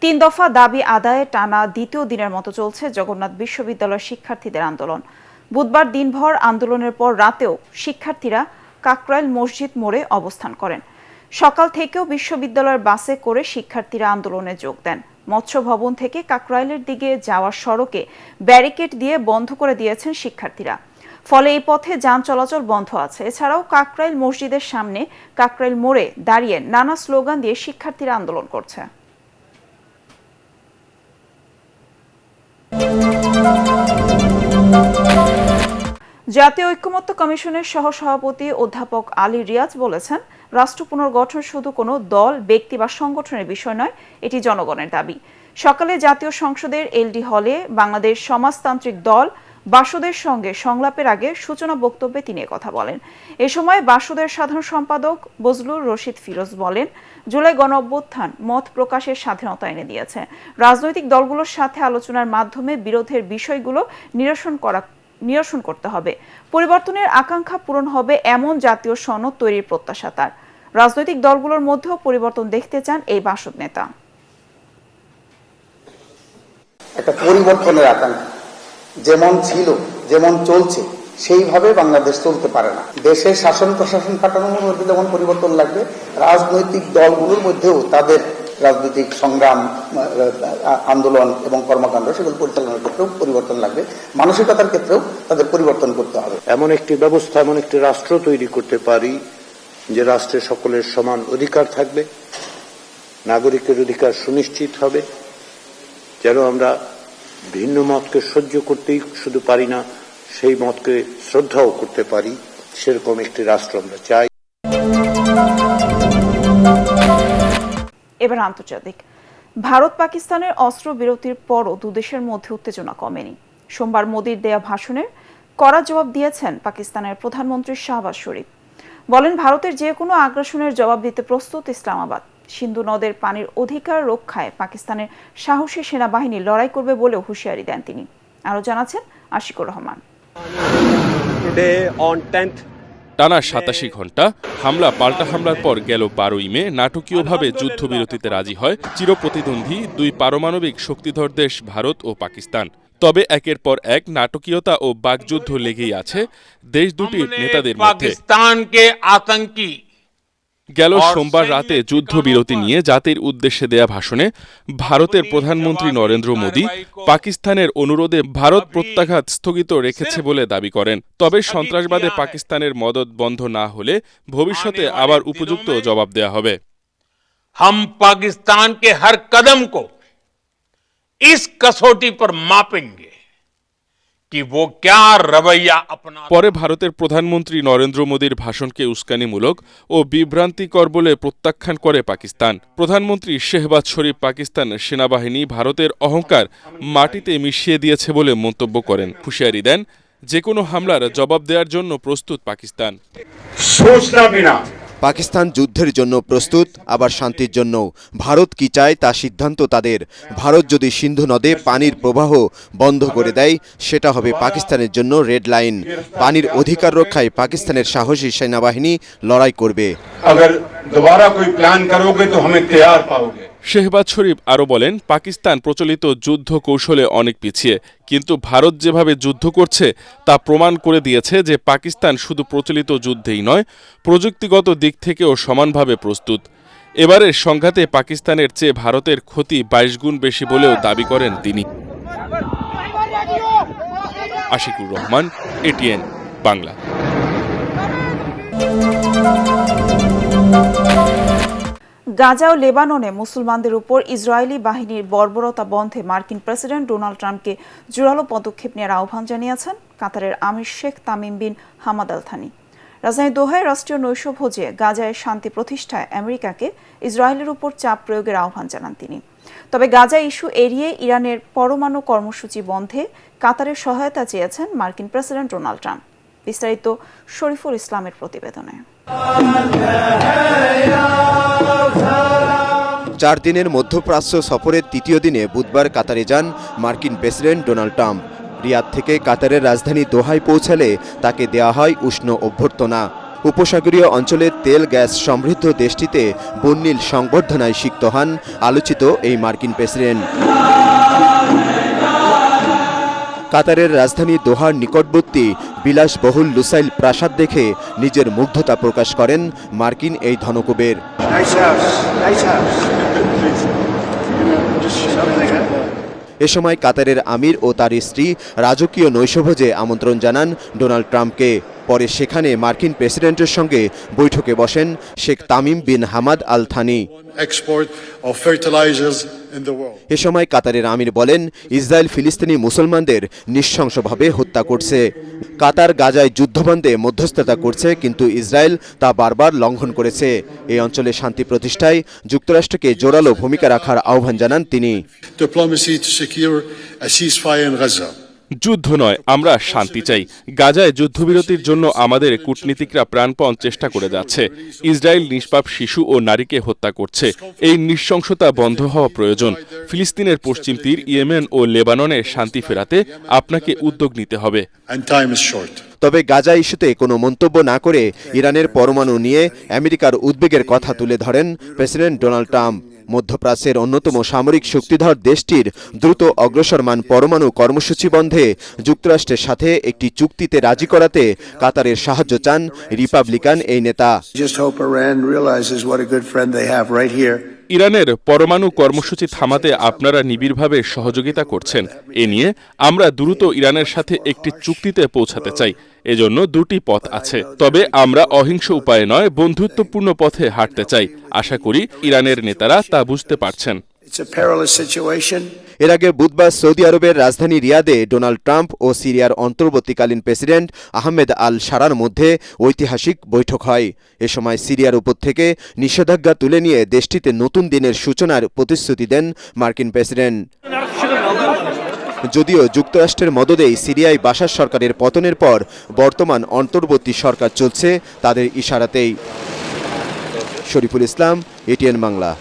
3 দফা দাবি আদায়ে টানা দ্বিতীয় দিনের মতো চলছে জগন্নাথ বিশ্ববিদ্যালয়ের শিক্ষার্থীদের আন্দোলন। বুধবার দিনভর আন্দোলনের পর রাতেও শিক্ষার্থীরা কাকরাইল মসজিদ মোড়ে অবস্থান করেন। সকাল থেকেও বিশ্ববিদ্যালয়ের বাসে করে শিক্ষার্থীরা আন্দোলনে যোগ দেন। মৎস্য ভবন থেকে কাকরাইলের দিকে যাওয়ার সড়কে ব্যারিকেড দিয়ে বন্ধ করে দিয়েছেন শিক্ষার্থীরা। ফলে এই পথে যান চলাচল বন্ধ আছে। এছাড়াও কাকরাইল মসজিদের সামনে কাকরাইল মোড়ে দাঁড়িয়ে নানা স্লোগান দিয়ে শিক্ষার্থীরা আন্দোলন করছে। জাতীয় ঐক্যমত্য কমিশনের সহসভাপতি অধ্যাপক আলী রিয়াজ বলেছেন, রাষ্ট্র পুনর্গঠন শুধু কোনো দল, ব্যক্তি বা সংগঠনের বিষয় নয়, এটি জনগণের দাবি। সকালে জাতীয় সংসদের এলডি হলে বাংলাদেশ সমাজতান্ত্রিক দল বাসদের সঙ্গে সংলাপের আগে সূচনা বক্তব্যে তিনি কথা বলেন। এ সময় বাসদের সাধারণ সম্পাদক বজলুর রশিদ ফিরোজ বলেন, জুলাই গণঅভ্যুত্থান মত প্রকাশের স্বাধীনতা এনে দিয়েছে। রাজনৈতিক দলগুলোর সাথে আলোচনার মাধ্যমে বিরোধের বিষয়গুলো নিরসন করতে হবে। পরিবর্তনের আকাঙ্ক্ষা পূরণ হবে এমন জাতীয় সনদ তৈরির প্রত্যাশা তার। রাজনৈতিক দলগুলোর মধ্যেও পরিবর্তন দেখতে চান এই বাসদ নেতা। একটা পরিবর্তনের আকাঙ্ক্ষা যেমন ছিল, যেমন চলছে, সেইভাবে বাংলাদেশ চলতে পারে না। দেশের শাসন প্রশাসন কাঠামোর মধ্যে যেমন পরিবর্তন লাগবে, রাজনৈতিক দলগুলোর মধ্যেও তাদের রাজনৈতিক সংগ্রাম, আন্দোলন এবং কর্মকাণ্ড সেগুলো পরিচালনার ক্ষেত্রেও পরিবর্তন লাগবে। মানসিকতার ক্ষেত্রেও তাদের পরিবর্তন করতে হবে। এমন একটি ব্যবস্থা, এমন একটি রাষ্ট্র তৈরি করতে পারি যে রাষ্ট্রে সকলের সমান অধিকার থাকবে, নাগরিকের অধিকার সুনিশ্চিত হবে, যেন আমরা ভিন্ন মতকে সহ্য করতেই শুধু পারি না, সেই মতকে শ্রদ্ধাও করতে পারি, সেরকম একটি রাষ্ট্র আমরা চাই। এবার আন্তর্জাতিক। ভারত পাকিস্তানের অস্ত্র বিরতির পরও দুদেশের মধ্যে উত্তেজনা কমেনি। সোমবার মোদির দেয়া ভাষণের কড়া জবাব দিয়েছেন পাকিস্তানের প্রধানমন্ত্রী শাহবাজ শরীফ। বলেন, ভারতের যে কোনো আগ্রাসনের জবাব দিতে প্রস্তুত ইসলামাবাদ। সিন্ধু নদের পানির অধিকার রক্ষায় পাকিস্তানের সাহসী সেনাবাহিনী লড়াই করবে বলেও হুঁশিয়ারি দেন তিনি। আরও জানাচ্ছেন আশিকুর রহমান। টানা 87 ঘন্টা হামলা পাল্টা হামলার পর গেল 12ই মে নাটকীয়ভাবে যুদ্ধবিরতিতে রাজি হয় চিরপ্রতিদ্বন্দ্বী দুই পারমাণবিক শক্তিধর দেশ ভারত ও পাকিস্তান। তবে একের পর এক নাটকীয়তা ও বাকযুদ্ধ লেগেই আছে দেশ দুটির নেতাদের মধ্যে। গেল সোমবার রাতে যুদ্ধবিরতি নিয়ে জাতির উদ্দেশ্যে দেয়া ভাষণে ভারতের প্রধানমন্ত্রী নরেন্দ্র মোদি পাকিস্তানের অনুরোধে ভারত প্রত্যাঘাত স্থগিত রেখেছে বলে দাবি করেন। তবে সন্ত্রাসবাদে পাকিস্তানের মদদ বন্ধ না হলে ভবিষ্যতে আবার উপযুক্ত জবাব দেয়া হবে। हम पाकिस्तान के हर कदम को इस कसौटी पर मापेंगे कि वो क्या रवैया अपना। পরে ভারতের প্রধানমন্ত্রী নরেন্দ্র মোদির ভাষণকে উস্কানিমূলক ও বিভ্রান্তিকর বলে প্রত্যাখ্যান করে পাকিস্তান। প্রধানমন্ত্রী শেহবাজ শরীফ পাকিস্তান সেনাবাহিনী ভারতের অহংকার মাটিতে মিশিয়ে দিয়েছে বলে মন্তব্য করেন। হুঁশিয়ারি দেন, যে কোনো হামলার জবাব দেওয়ার জন্য প্রস্তুত পাকিস্তান। পাকিস্তান যুদ্ধের জন্য প্রস্তুত, আবার শান্তির জন্য। ভারত কি চায় তা সিদ্ধান্ত তাদের। ভারত যদি সিন্ধু নদে পানির প্রবাহ বন্ধ করে দেয়, সেটা হবে পাকিস্তানের জন্য রেড লাইন। পানির অধিকার রক্ষায় পাকিস্তানের সাহসী সেনাবাহিনী লড়াই করবে। শেহবাজ শরীফ আরও বলেন, পাকিস্তান প্রচলিত যুদ্ধ কৌশলে অনেক পিছিয়ে, কিন্তু ভারত যেভাবে যুদ্ধ করছে তা প্রমাণ করে দিয়েছে যে পাকিস্তান শুধু প্রচলিত যুদ্ধেই নয়, প্রযুক্তিগত দিক থেকেও সমানভাবে প্রস্তুত। এবারের সংঘাতে পাকিস্তানের চেয়ে ভারতের ক্ষতি 22 গুণ বেশি বলেও দাবি করেন তিনি। আশিকুর রহমান, এটিএন বাংলা। গাজা ও লেবাননে মুসলমানদের উপর ইসরায়েলি বাহিনীর বর্বরতা বন্ধে মার্কিন প্রেসিডেন্ট ডোনাল্ড ট্রাম্পকে জোরালো পদক্ষেপ নেওয়ার আহ্বান জানিয়েছেন কাতারের আমির Sheikh Tamim bin Hamad Al Thani. রাজধানী দোহায় রাষ্ট্রীয় নৈশভোজে গাজায় শান্তি প্রতিষ্ঠায় আমেরিকাকে ইসরায়েলের উপর চাপ প্রয়োগের আহ্বান জানান তিনি। তবে গাজা ইস্যু এড়িয়ে ইরানের পরমাণু কর্মসূচি বন্ধে কাতারের সহায়তা চেয়েছেন মার্কিন প্রেসিডেন্ট ডোনাল্ড ট্রাম্প। বিস্তারিত শরীফুল ইসলামের প্রতিবেদনে। 4 দিনের মধ্যপ্রাচ্য সফরের তৃতীয় দিনে বুধবার কাতারে যান মার্কিন প্রেসিডেন্ট ডোনাল্ড ট্রাম্প। রিয়াদ থেকে কাতারের রাজধানী দোহায় পৌঁছালে তাকে দেয়া হয় উষ্ণ অভ্যর্থনা। উপসাগরীয় অঞ্চলের তেল গ্যাস সমৃদ্ধ দেশটিতে বন্যিল সংবর্ধনায় সিক্ত হন আলোচিত এই মার্কিন প্রেসিডেন্ট। কাতারের রাজধানী দোহার নিকটবর্তী বিলাসবহুল লুসাইল প্রাসাদ দেখে নিজের মুগ্ধতা প্রকাশ করেন মার্কিন এই ধনকুবের। এ সময় কাতারের আমির ও তার স্ত্রী রাজকীয় নৈশভোজে আমন্ত্রণ জানান ডোনাল্ড ট্রাম্পকে। পরে সেখানে মার্কিন প্রেসিডেন্টের সঙ্গে বৈঠকে বসেন Sheikh Tamim bin Hamad Al Thani. এ সময় কাতারের আমির বলেন, ইসরায়েল ফিলিস্তিনি মুসলমানদের নৃশংসভাবে হত্যা করছে। কাতার গাজায় যুদ্ধবন্ধে মধ্যস্থতা করছে, কিন্তু ইসরায়েল তা বারবার লঙ্ঘন করেছে। এই অঞ্চলে শান্তি প্রতিষ্ঠায় যুক্তরাষ্ট্রকে জোরালো ভূমিকা রাখার আহ্বান জানান তিনি। যুদ্ধ নয়, আমরা শান্তি চাই। গাজায় যুদ্ধবিরতির জন্য আমাদের কূটনীতিকরা প্রাণপণ চেষ্টা করে যাচ্ছে। ইসরায়েল নিষ্পাপ শিশু ও নারীকে হত্যা করছে। এই নৃশংসতা বন্ধ হওয়া প্রয়োজন। ফিলিস্তিনের পশ্চিম তীর, ইয়েমেন ও লেবাননে শান্তি ফেরাতে আপনাকে উদ্যোগ নিতে হবে। তবে গাজা ইস্যুতে কোনো মন্তব্য না করে ইরানের পরমাণু নিয়ে আমেরিকার উদ্বেগের কথা তুলে ধরেন প্রেসিডেন্ট ডোনাল্ড ট্রাম্প। মধ্যপ্রাচ্যের অন্যতম সামরিক শক্তিধর দেশটির দ্রুত অগ্রসরমান পরমাণু কর্মসূচি বন্ধে যুক্তরাষ্ট্রের সাথে একটি চুক্তিতে রাজি করাতে কাতারের সাহায্য চান রিপাবলিকান এই নেতা। ইরানের পরমাণু কর্মসূচি থামাতে আপনারা নিবিড়ভাবে সহযোগিতা করছেন। এ নিয়ে আমরা দ্রুত ইরানের সাথে একটি চুক্তিতে পৌঁছাতে চাই। এজন্য দুটি পথ আছে, তবে আমরা অহিংস উপায়ে নয়, বন্ধুত্বপূর্ণ পথে হাঁটতে চাই। আশা করি ইরানের নেতারা তা বুঝতে পারছেন। এর আগে বুধবার সৌদি আরবের রাজধানী রিয়াদে ডোনাল্ড ট্রাম্প ও সিরিয়ার অন্তর্বর্তীকালীন প্রেসিডেন্ট আহমেদ আল শারার মধ্যে ঐতিহাসিক বৈঠক হয়। এ সময় সিরিয়ার উপর থেকে নিষেধাজ্ঞা তুলে নিয়ে দেশটিতে নতুন দিনের সূচনার প্রতিশ্রুতি দেন মার্কিন প্রেসিডেন্ট। যদিও যুক্তরাষ্ট্রের মদদেই সিরিয়ায় বাশার সরকারের পতনের পর বর্তমান অন্তর্বর্তী সরকার চলছে তাদের ইশারাতেই। শরীফুল ইসলাম, এটিএন বাংলা।